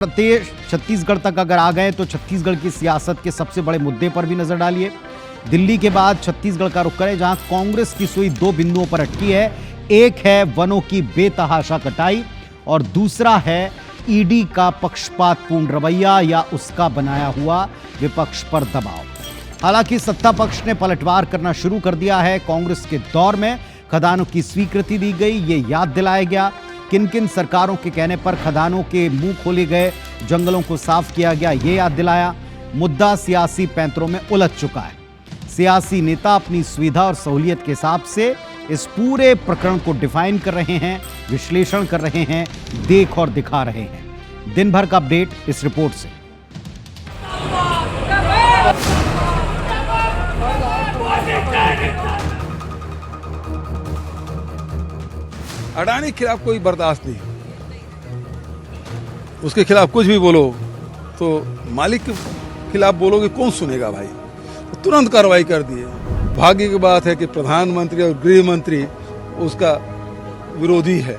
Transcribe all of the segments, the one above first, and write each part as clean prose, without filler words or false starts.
प्रदेश छत्तीसगढ़ तक अगर आ गए तो छत्तीसगढ़ की सियासत के सबसे बड़े मुद्दे पर भी नजर डालिए। दिल्ली के बाद छत्तीसगढ़ का रुख करें, जहां कांग्रेस की सुई दो बिंदुओं पर अटकी है। एक है वनों की बेतहाशा कटाई और दूसरा है ईडी का पक्षपातपूर्ण रवैया या उसका बनाया हुआ विपक्ष पर दबाव। हालांकि सत्ता पक्ष ने पलटवार करना शुरू कर दिया है। कांग्रेस के दौर में खदानों की स्वीकृति दी गई, ये याद दिलाया गया। किन किन सरकारों के कहने पर खदानों के मुंह खोले गए, जंगलों को साफ किया गया, ये याद दिलाया। मुद्दा सियासी पैंतरों में उलझ चुका है। सियासी नेता अपनी सुविधा और सहूलियत के हिसाब से इस पूरे प्रकरण को डिफाइन कर रहे हैं, विश्लेषण कर रहे हैं, देख और दिखा रहे हैं। दिन भर का अपडेट इस रिपोर्ट से। अडानी के खिलाफ कोई बर्दाश्त नहीं। उसके खिलाफ कुछ भी बोलो तो मालिक के खिलाफ बोलोगे कौन सुनेगा भाई। तो तुरंत कार्रवाई कर दिए। भाग्य की बात है कि प्रधानमंत्री और गृह मंत्री उसका विरोधी है,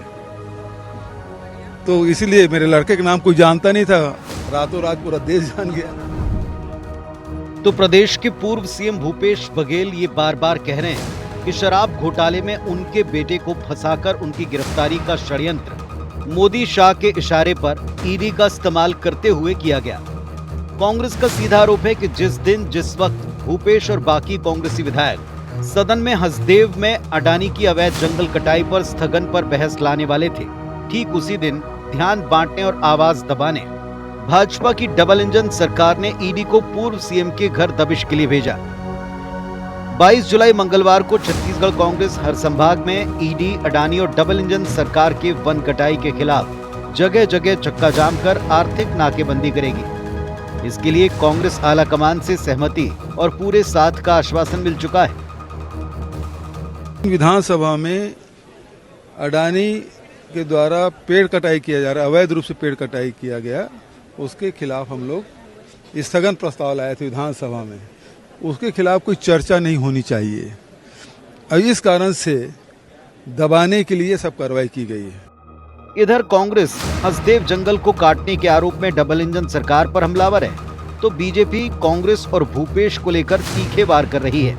तो इसीलिए मेरे लड़के के नाम कोई जानता नहीं था, रातों रात पूरा देश जान गया। तो प्रदेश के पूर्व सीएम भूपेश बघेल ये बार बार कह रहे हैं कि शराब घोटाले में उनके बेटे को फंसाकर उनकी गिरफ्तारी का षड्यंत्र मोदी शाह के इशारे पर ईडी का इस्तेमाल करते हुए किया गया। कांग्रेस का सीधा आरोप है कि जिस वक्त भूपेश और बाकी कांग्रेसी विधायक सदन में हसदेव में अडानी की अवैध जंगल कटाई पर स्थगन पर बहस लाने वाले थे, ठीक उसी दिन ध्यान बांटने और आवाज दबाने भाजपा की डबल इंजन सरकार ने ईडी को पूर्व सीएम के घर दबिश के लिए भेजा। 22 जुलाई मंगलवार को छत्तीसगढ़ कांग्रेस हर संभाग में ईडी, अडानी और डबल इंजन सरकार के वन कटाई के खिलाफ जगह जगह चक्का जाम कर आर्थिक नाकेबंदी करेगी। इसके लिए कांग्रेस आला कमान से सहमति और पूरे साथ का आश्वासन मिल चुका है। विधानसभा में अडानी के द्वारा पेड़ कटाई किया जा रहा है, अवैध रूप से पेड़ कटाई किया गया, उसके खिलाफ हम लोग स्थगन प्रस्ताव लाए थे विधानसभा में। उसके खिलाफ कोई चर्चा नहीं होनी चाहिए और इस कारण से दबाने के लिए सब कार्रवाई की गई है। इधर कांग्रेस हसदेव जंगल को काटने के आरोप में डबल इंजन सरकार पर हमलावर है, तो बीजेपी कांग्रेस और भूपेश को लेकर तीखे वार कर रही है।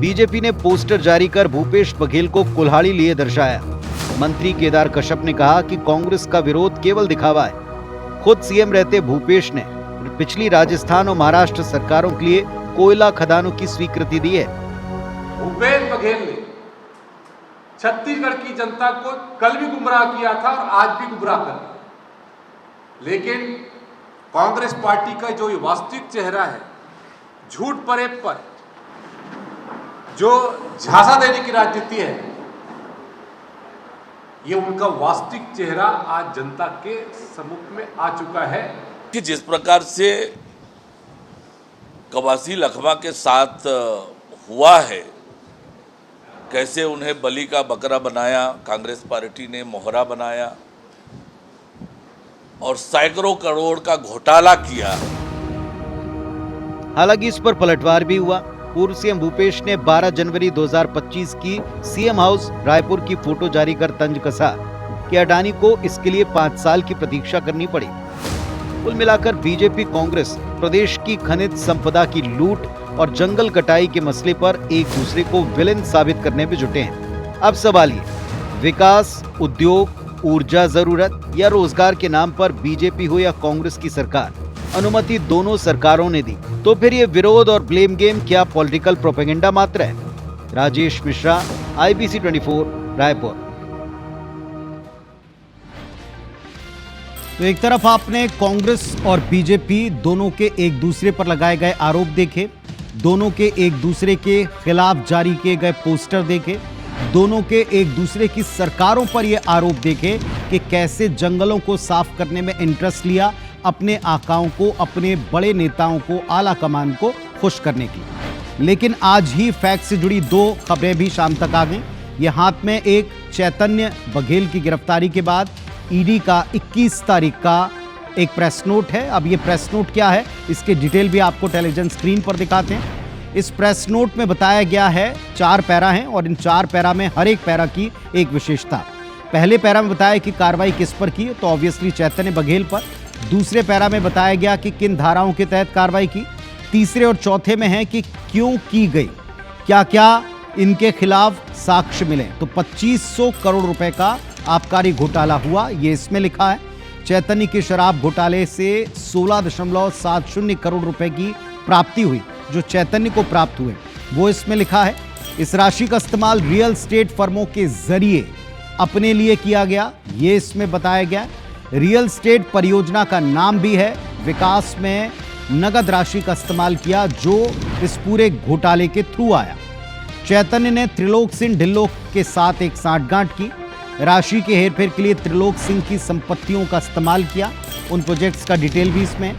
बीजेपी ने पोस्टर जारी कर भूपेश बघेल को कुल्हाड़ी लिए दर्शाया। मंत्री केदार कश्यप ने कहा कि कांग्रेस का विरोध केवल दिखावा है। खुद सीएम रहते भूपेश ने पिछली राजस्थान और महाराष्ट्र सरकारों के लिए कोयला खदानों की स्वीकृति दी है। भूपेश बघेल ने छत्तीसगढ़ की जनता को कल भी गुमराह किया था और आज भी गुमराह कर दिया। लेकिन कांग्रेस पार्टी का जो वास्तविक चेहरा है, झूठ परे पर जो झांसा देने की राजनीति है, ये उनका वास्तविक चेहरा आज जनता के सम्मुख में आ चुका है। कि जिस प्रकार से कवासी लखमा के साथ हुआ है, कैसे उन्हें बलि का बकरा बनाया, कांग्रेस पार्टी ने मोहरा बनाया और सैकड़ों करोड़ का घोटाला किया। हालांकि इस पर पलटवार भी हुआ। पूर्व सीएम भूपेश ने 12 जनवरी 2025 की सीएम हाउस रायपुर की फोटो जारी कर तंज कसा कि अडानी को इसके लिए 5 साल की प्रतीक्षा करनी पड़ी। कुल मिलाकर बीजेपी कांग्रेस प्रदेश की खनिज संपदा की लूट और जंगल कटाई के मसले पर एक दूसरे को विलेन साबित करने में जुटे हैं। अब सवाल ये, विकास, उद्योग, ऊर्जा जरूरत या रोजगार के नाम पर बीजेपी हो या कांग्रेस की सरकार, अनुमति दोनों सरकारों ने दी, तो फिर ये विरोध और ब्लेम गेम क्या पॉलिटिकल प्रोपेगेंडा मात्र है? राजेश मिश्रा, IBC 24, रायपुर। तो एक तरफ आपने कांग्रेस और बीजेपी दोनों के एक दूसरे पर लगाए गए आरोप देखे, दोनों के एक दूसरे के खिलाफ जारी किए गए पोस्टर देखे, दोनों के एक दूसरे की सरकारों पर यह आरोप देखे कि कैसे जंगलों को साफ करने में इंटरेस्ट लिया, अपने आकाओं को, अपने बड़े नेताओं को, आला कमान को खुश करने की। लेकिन आज ही फैक्ट से जुड़ी 2 खबरें भी शाम तक आ गई। ये हाथ में एक चैतन्य बघेल की गिरफ्तारी के बाद ईडी का 21 तारीख का एक प्रेस नोट है। अब ये प्रेस नोट क्या है, इसके डिटेल भी आपको टेलीविजन स्क्रीन पर दिखाते हैं। इस प्रेस नोट में बताया गया है, 4 पैरा हैं और इन 4 पैरा में हर एक पैरा की एक विशेषता। पहले पैरा में बताया कि कार्रवाई किस पर की, तो ऑब्वियसली चैतन्य बघेल पर। दूसरे पैरा में बताया गया कि किन धाराओं के तहत कार्रवाई की। तीसरे और चौथे में है कि क्यों की गई, क्या क्या इनके खिलाफ साक्ष्य मिले। तो 2500 करोड़ रुपए का आबकारी घोटाला हुआ, ये इसमें लिखा है। चैतन्य के शराब घोटाले से 16.70 करोड़ रुपए की प्राप्ति हुई, जो चैतन्य को प्राप्त हुए वो इसमें लिखा है। इस राशि का इस्तेमाल रियल एस्टेट फर्मों के जरिए अपने लिए किया गया, ये इसमें बताया गया। रियल एस्टेट परियोजना का नाम भी है। विकास में नगद राशि का इस्तेमाल किया, जो इस पूरे घोटाले के थ्रू आया। चैतन्य ने त्रिलोक सिंह ढिल्लों के साथ एक सांठगांठ की। राशि के हेरफेर के लिए त्रिलोक सिंह की संपत्तियों का इस्तेमाल किया, उन प्रोजेक्ट्स का डिटेल भी इसमें।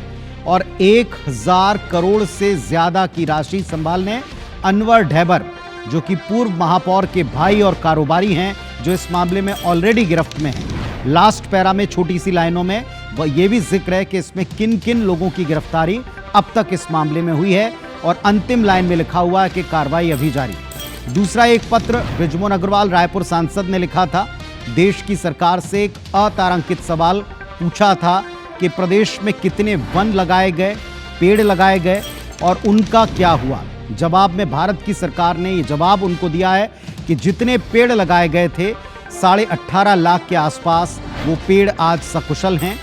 और 1000 करोड़ से ज्यादा की राशि संभालने अनवर ढैबर, जो कि पूर्व महापौर के भाई और कारोबारी हैं, जो इस मामले में ऑलरेडी गिरफ्त में हैं। लास्ट पैरा में छोटी सी लाइनों में ये भी जिक्र है कि इसमें किन किन लोगों की गिरफ्तारी अब तक इस मामले में हुई है, और अंतिम लाइन में लिखा हुआ है कि कार्रवाई अभी जारी। दूसरा एक पत्र बृजमोहन अग्रवाल रायपुर सांसद ने लिखा था। देश की सरकार से एक अतारांकित सवाल पूछा था कि प्रदेश में कितने वन लगाए गए, पेड़ लगाए गए और उनका क्या हुआ। जवाब में भारत की सरकार ने ये जवाब उनको दिया है कि जितने पेड़ लगाए गए थे 18.5 लाख के आसपास, वो पेड़ आज सकुशल हैं।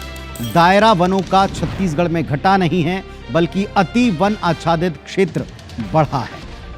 दायरा वनों का छत्तीसगढ़ में घटा नहीं है, बल्कि अति वन आच्छादित क्षेत्र बढ़ा है।